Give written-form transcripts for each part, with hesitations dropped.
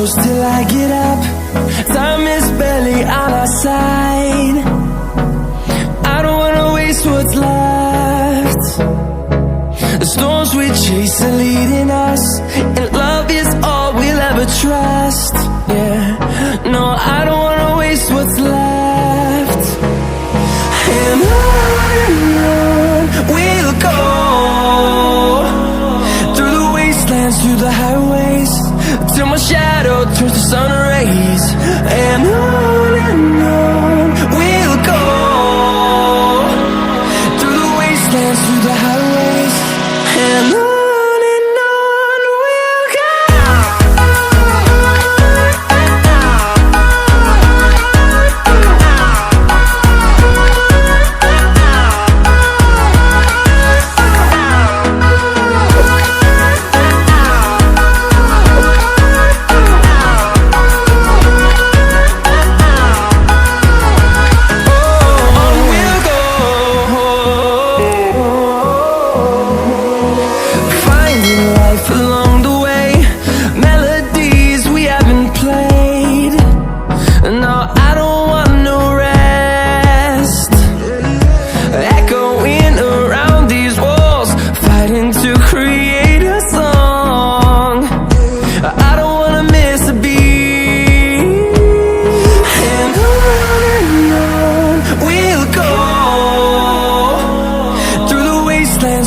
close till I get up. Time is barely on our side. I don't wanna waste what's left. The storms we chase are leading us, and love is all we'll ever trust. Yeah, no, I don't wanna waste what's left. And on we'll go, through the wastelands, through the highways, till my shadow turns to sun rays. And on we'll go, through the wastelands, through the highways, and on we'll go.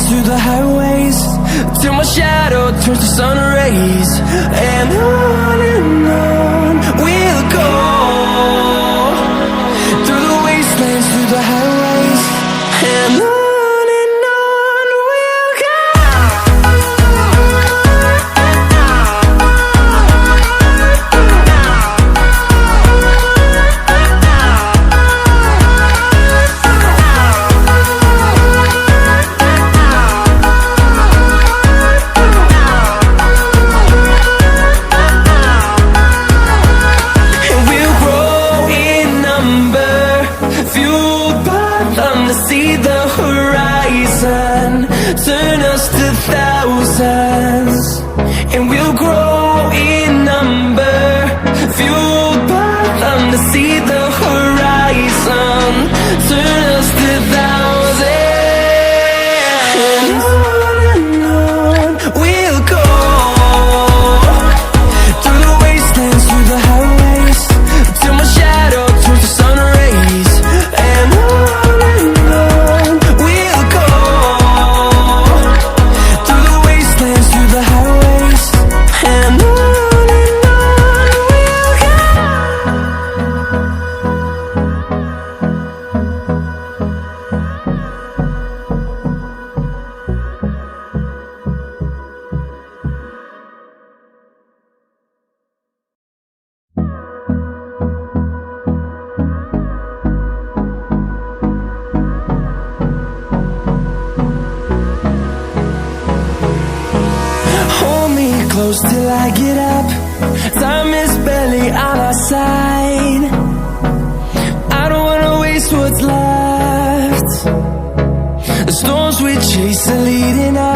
Through the highways, till my shadow turns to sun rays. And on we'll go, through the wastelands, through the highways, and on we'll go. See the horizon, turn us to thousands, and we'll grow in number, fueled by them to see the horizon, turn us to thousands. And on we'll go, through the wastelands, through the highways, till my shadow turns to sun rays. And close till I get up. Time is barely on our side. I don't wanna waste what's left. The storms we chase are leading us.